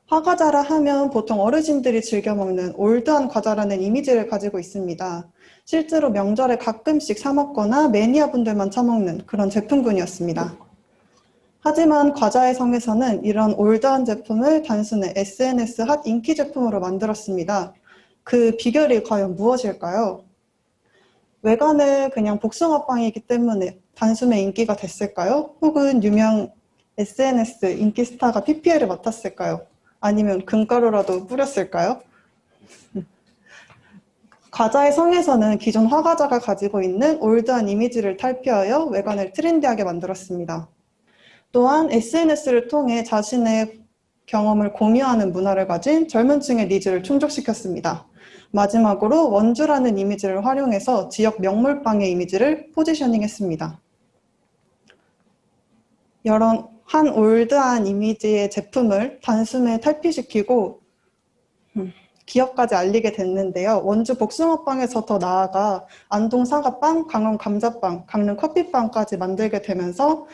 화과자라 하면 보통 어르신들이 즐겨 먹는 올드한 과자라는 이미지를 가지고 있습니다. 실제로 명절에 가끔씩 사 먹거나 매니아 분들만 처먹는 그런 제품군이었습니다. 하지만 과자의 성에서는 이런 올드한 제품을 단순히 SNS 핫 인기 제품으로 만들었습니다. 그 비결이 과연 무엇일까요? 외관은 그냥 복숭아빵이기 때문에 단숨에 인기가 됐을까요? 혹은 유명 SNS 인기 스타가 PPL을 맡았을까요? 아니면 금가루라도 뿌렸을까요? 과자의 성에서는 기존 화과자가 가지고 있는 올드한 이미지를 탈피하여 외관을 트렌디하게 만들었습니다. 또한 SNS를 통해 자신의 경험을 공유하는 문화를 가진 젊은 층의 니즈를 충족시켰습니다. 마지막으로 원주라는 이미지를 활용해서 지역 명물빵의 이미지를 포지셔닝했습니다. 이런 한 올드한 이미지의 제품을 단숨에 탈피시키고 기업까지 알리게 됐는데요. 원주 복숭아빵에서 더 나아가 안동 사과빵, 강원 감자빵, 강릉 커피빵까지 만들게 되면서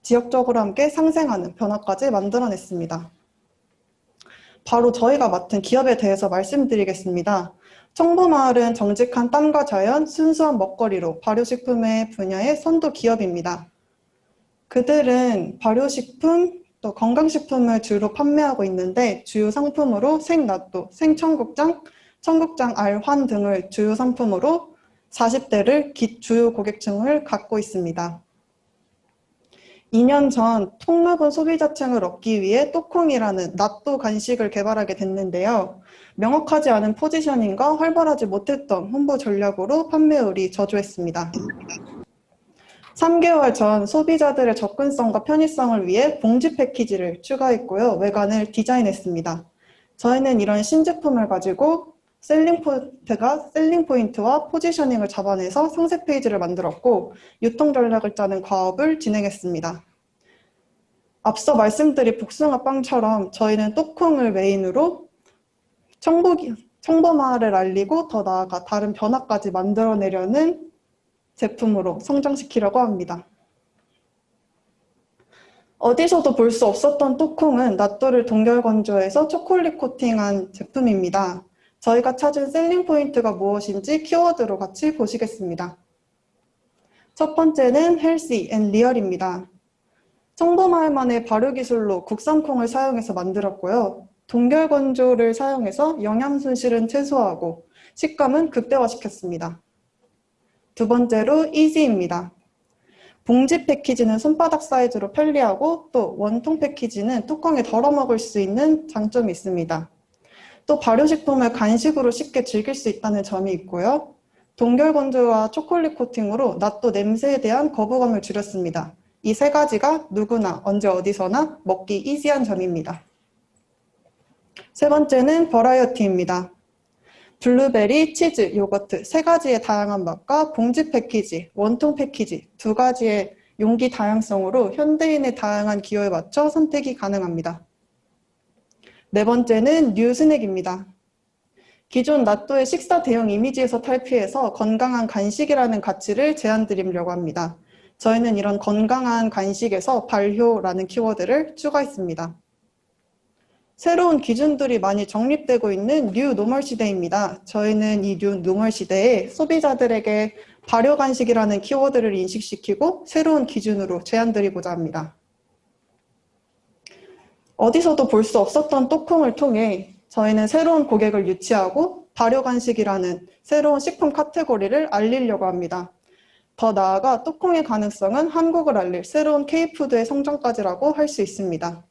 지역적으로 함께 상생하는 변화까지 만들어냈습니다. 바로 저희가 맡은 기업에 대해서 말씀드리겠습니다. 청보마을은 정직한 땀과 자연, 순수한 먹거리로 발효식품의 분야의 선도 기업입니다. 그들은 발효식품, 또 건강식품을 주로 판매하고 있는데 주요 상품으로 생낫또, 생청국장, 청국장 알환 등을 주요 상품으로 40대를 주요 고객층을 갖고 있습니다. 2년 전 통합은 소비자층을 얻기 위해 또콩이라는 낫또 간식을 개발하게 됐는데요. 명확하지 않은 포지셔닝과 활발하지 못했던 홍보 전략으로 판매율이 저조했습니다. 3개월 전 소비자들의 접근성과 편의성을 위해 봉지 패키지를 추가했고요. 외관을 디자인했습니다. 저희는 이런 신제품을 가지고 셀링 포인트와 포지셔닝을 잡아내서 상세 페이지를 만들었고 유통 전략을 짜는 과업을 진행했습니다. 앞서 말씀드린 복숭아빵처럼 저희는 또콩을 메인으로 청보마을을 알리고 더 나아가 다른 변화까지 만들어내려는 제품으로 성장시키려고 합니다. 어디서도 볼 수 없었던 또콩은 낫또를 동결건조해서 초콜릿 코팅한 제품입니다. 저희가 찾은 셀링 포인트가 무엇인지 키워드로 같이 보시겠습니다. 첫 번째는 헬시 앤 리얼입니다. 청보마을만의 발효기술로 국산콩을 사용해서 만들었고요. 동결건조를 사용해서 영양 손실은 최소화하고 식감은 극대화시켰습니다. 두 번째로 이지입니다. 봉지 패키지는 손바닥 사이즈로 편리하고 또 원통 패키지는 뚜껑에 덜어 먹을 수 있는 장점이 있습니다. 또 발효식품을 간식으로 쉽게 즐길 수 있다는 점이 있고요. 동결건조와 초콜릿 코팅으로 낫또 냄새에 대한 거부감을 줄였습니다. 이 세 가지가 누구나 언제 어디서나 먹기 이지한 점입니다. 세 번째는 버라이어티입니다. 블루베리, 치즈, 요거트 세 가지의 다양한 맛과 봉지 패키지, 원통 패키지 두 가지의 용기 다양성으로 현대인의 다양한 기호에 맞춰 선택이 가능합니다. 네 번째는 뉴 스낵입니다. 기존 낫또의 식사 대용 이미지에서 탈피해서 건강한 간식이라는 가치를 제안드리려고 합니다. 저희는 이런 건강한 간식에서 발효라는 키워드를 추가했습니다. 새로운 기준들이 많이 정립되고 있는 뉴 노멀 시대입니다. 저희는 이 뉴 노멀 시대에 소비자들에게 발효 간식이라는 키워드를 인식시키고 새로운 기준으로 제안드리고자 합니다. 어디서도 볼 수 없었던 또콩을 통해 저희는 새로운 고객을 유치하고 발효 간식이라는 새로운 식품 카테고리를 알리려고 합니다. 더 나아가 또콩의 가능성은 한국을 알릴 새로운 K푸드의 성장까지라고 할 수 있습니다.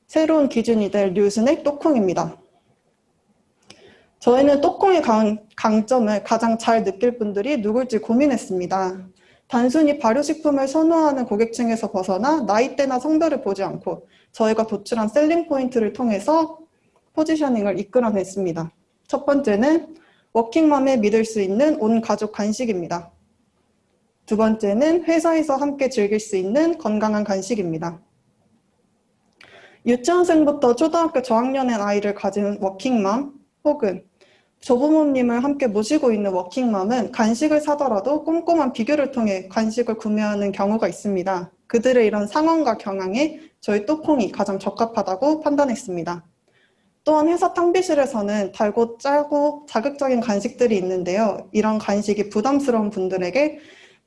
새로운 기준이 될 뉴스낵 또콩입니다. 저희는 또콩의 강점을 가장 잘 느낄 분들이 누굴지 고민했습니다. 단순히 발효식품을 선호하는 고객층에서 벗어나 나이대나 성별을 보지 않고 저희가 도출한 셀링 포인트를 통해서 포지셔닝을 이끌어냈습니다. 첫 번째는 워킹맘에 믿을 수 있는 온 가족 간식입니다. 두 번째는 회사에서 함께 즐길 수 있는 건강한 간식입니다. 유치원생부터 초등학교 저학년의 아이를 가진 워킹맘 혹은 조부모님을 함께 모시고 있는 워킹맘은 간식을 사더라도 꼼꼼한 비교를 통해 간식을 구매하는 경우가 있습니다. 그들의 이런 상황과 경향에 저희 또콩이 가장 적합하다고 판단했습니다. 또한 회사 탕비실에서는 달고 짜고 자극적인 간식들이 있는데요. 이런 간식이 부담스러운 분들에게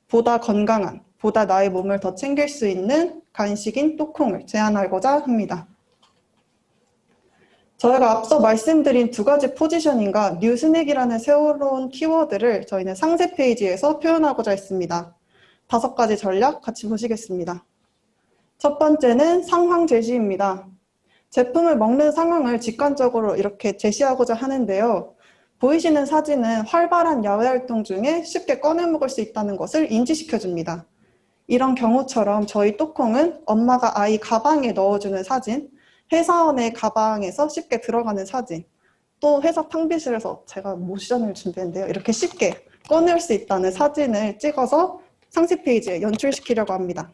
보다 건강한, 보다 나의 몸을 더 챙길 수 있는 간식인 또콩을 제안하고자 합니다. 저희가 앞서 말씀드린 두 가지 포지셔닝과 뉴 스낵이라는 새로운 키워드를 저희는 상세 페이지에서 표현하고자 했습니다. 5가지 전략 같이 보시겠습니다. 첫 번째는 상황 제시입니다. 제품을 먹는 상황을 직관적으로 이렇게 제시하고자 하는데요. 보이시는 사진은 활발한 야외 활동 중에 쉽게 꺼내 먹을 수 있다는 것을 인지시켜줍니다. 이런 경우처럼 저희 또콩은 엄마가 아이 가방에 넣어주는 사진, 회사원의 가방에서 쉽게 들어가는 사진, 또 회사 탕비실에서 제가 모션을 준비했는데요. 이렇게 쉽게 꺼낼 수 있다는 사진을 찍어서 상세 페이지에 연출시키려고 합니다.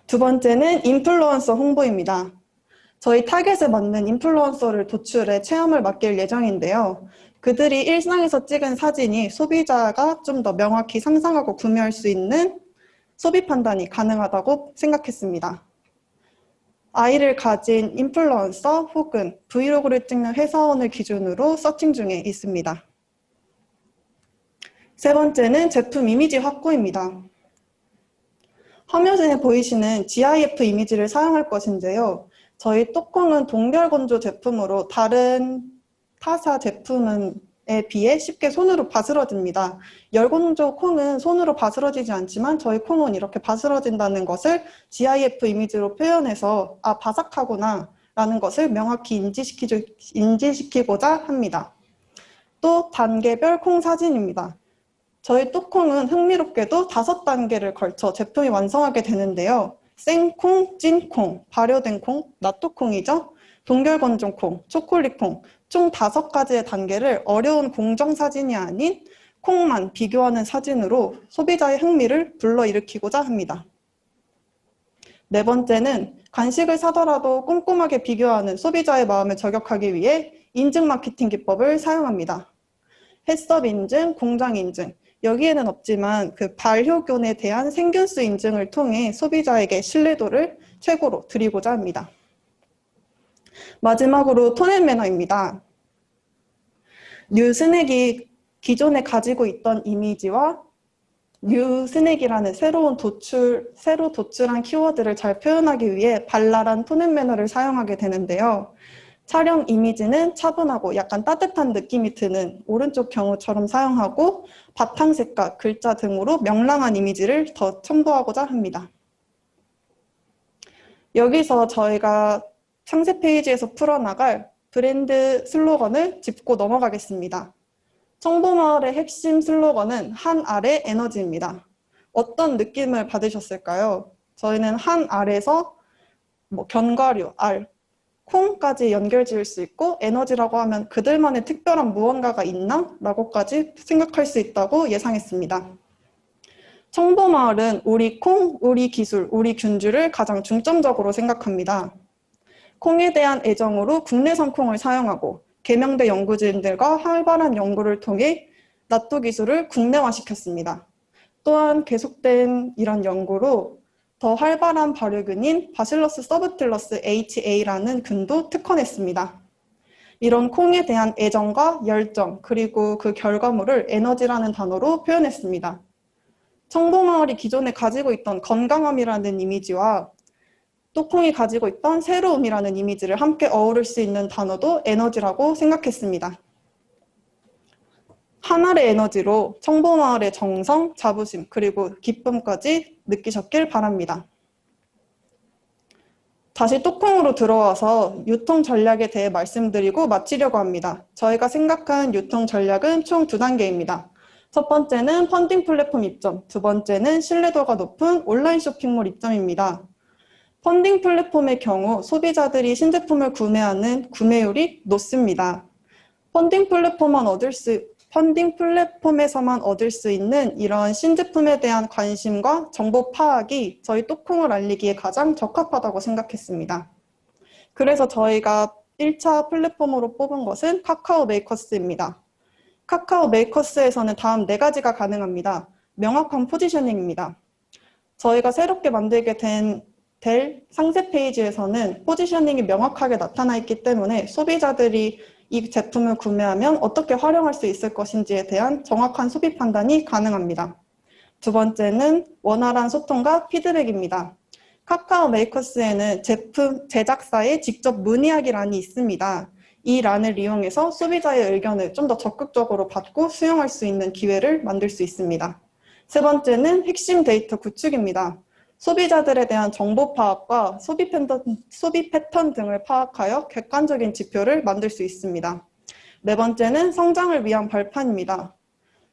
두 번째는 인플루언서 홍보입니다. 저희 타겟에 맞는 인플루언서를 도출해 체험을 맡길 예정인데요. 그들이 일상에서 찍은 사진이 소비자가 좀 더 명확히 상상하고 구매할 수 있는 소비 판단이 가능하다고 생각했습니다. 아이를 가진 인플루언서 혹은 브이로그를 찍는 회사원을 기준으로 서칭 중에 있습니다. 세 번째는 제품 이미지 확보입니다. 화면에 보이시는 GIF 이미지를 사용할 것인데요. 저희 또콩은 동결건조 제품으로 다른 타사 제품에 비해 쉽게 손으로 바스러집니다. 열건조 콩은 손으로 바스러지지 않지만 저희 콩은 이렇게 바스러진다는 것을 GIF 이미지로 표현해서 아, 바삭하구나 라는 것을 명확히 인지시키고자 합니다. 또 단계별 콩 사진입니다. 저희 또콩은 흥미롭게도 5단계를 걸쳐 제품이 완성하게 되는데요. 생콩, 찐콩, 발효된 콩, 낫또콩이죠. 동결건조콩, 초콜릿콩, 총 5가지의 단계를 어려운 공정사진이 아닌 콩만 비교하는 사진으로 소비자의 흥미를 불러일으키고자 합니다. 네 번째는 간식을 사더라도 꼼꼼하게 비교하는 소비자의 마음을 저격하기 위해 인증 마케팅 기법을 사용합니다. 햇섭 인증, 공장 인증, 여기에는 없지만 그 반려견에 대한 생균수 인증을 통해 소비자에게 신뢰도를 최고로 드리고자 합니다. 마지막으로 톤앤 매너입니다. 뉴 스낵이 기존에 가지고 있던 이미지와 뉴 스낵이라는 새로 도출한 키워드를 잘 표현하기 위해 발랄한 톤앤 매너를 사용하게 되는데요. 촬영 이미지는 차분하고 약간 따뜻한 느낌이 드는 오른쪽 경우처럼 사용하고 바탕 색깔, 글자 등으로 명랑한 이미지를 더 첨부하고자 합니다. 여기서 저희가 상세 페이지에서 풀어나갈 브랜드 슬로건을 짚고 넘어가겠습니다. 청보마을의 핵심 슬로건은 한 알의 에너지입니다. 어떤 느낌을 받으셨을까요? 저희는 한 알에서 견과류, 알, 콩까지 연결지을 수 있고 에너지라고 하면 그들만의 특별한 무언가가 있나? 라고까지 생각할 수 있다고 예상했습니다. 청보마을은 우리 콩, 우리 기술, 우리 균주를 가장 중점적으로 생각합니다. 콩에 대한 애정으로 국내산 콩을 사용하고 계명대 연구진들과 활발한 연구를 통해 낫또 기술을 국내화시켰습니다. 또한 계속된 이런 연구로 더 활발한 발효균인 바실러스 서브틸러스 HA라는 균도 특허냈습니다. 이런 콩에 대한 애정과 열정 그리고 그 결과물을 에너지라는 단어로 표현했습니다. 청보마을이 기존에 가지고 있던 건강함이라는 이미지와 또콩이 가지고 있던 새로움이라는 이미지를 함께 어우를 수 있는 단어도 에너지라고 생각했습니다. 하나의 에너지로 청보마을의 정성, 자부심, 그리고 기쁨까지 느끼셨길 바랍니다. 다시 또콩으로 들어와서 유통 전략에 대해 말씀드리고 마치려고 합니다. 저희가 생각한 유통 전략은 총 2단계입니다. 첫 번째는 펀딩 플랫폼 입점, 두 번째는 신뢰도가 높은 온라인 쇼핑몰 입점입니다. 펀딩 플랫폼의 경우 소비자들이 신제품을 구매하는 구매율이 높습니다. 펀딩 플랫폼에서만 얻을 수 있는 이런 신제품에 대한 관심과 정보 파악이 저희 또콩을 알리기에 가장 적합하다고 생각했습니다. 그래서 저희가 1차 플랫폼으로 뽑은 것은 카카오 메이커스입니다. 카카오 메이커스에서는 다음 4가지가 가능합니다. 명확한 포지셔닝입니다. 저희가 새롭게 만들게 된 될 상세 페이지에서는 포지셔닝이 명확하게 나타나 있기 때문에 소비자들이 이 제품을 구매하면 어떻게 활용할 수 있을 것인지에 대한 정확한 소비 판단이 가능합니다. 두 번째는 원활한 소통과 피드백입니다. 카카오 메이커스에는 제품 제작사에 직접 문의하기 란이 있습니다. 이 란을 이용해서 소비자의 의견을 좀 더 적극적으로 받고 수용할 수 있는 기회를 만들 수 있습니다. 세 번째는 핵심 데이터 구축입니다. 소비자들에 대한 정보 파악과 소비 패턴 등을 파악하여 객관적인 지표를 만들 수 있습니다. 네 번째는 성장을 위한 발판입니다.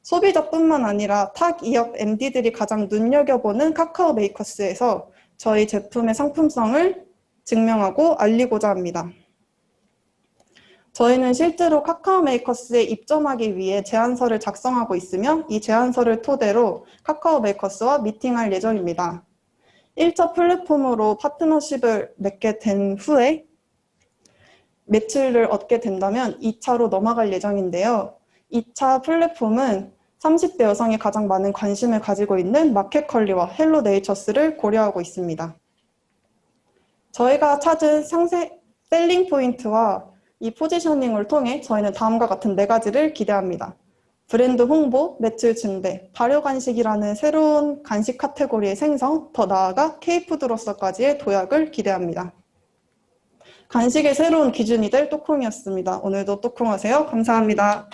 소비자뿐만 아니라 타 기업 MD들이 가장 눈여겨보는 카카오 메이커스에서 저희 제품의 상품성을 증명하고 알리고자 합니다. 저희는 실제로 카카오 메이커스에 입점하기 위해 제안서를 작성하고 있으며 이 제안서를 토대로 카카오 메이커스와 미팅할 예정입니다. 1차 플랫폼으로 파트너십을 맺게 된 후에 매출을 얻게 된다면 2차로 넘어갈 예정인데요. 2차 플랫폼은 30대 여성이 가장 많은 관심을 가지고 있는 마켓컬리와 헬로네이처스를 고려하고 있습니다. 저희가 찾은 상세 셀링 포인트와 이 포지셔닝을 통해 저희는 다음과 같은 4가지를 기대합니다. 브랜드 홍보, 매출 증대, 발효간식이라는 새로운 간식 카테고리의 생성, 더 나아가 K푸드로서까지의 도약을 기대합니다. 간식의 새로운 기준이 될 또콩이었습니다. 오늘도 또콩하세요. 감사합니다.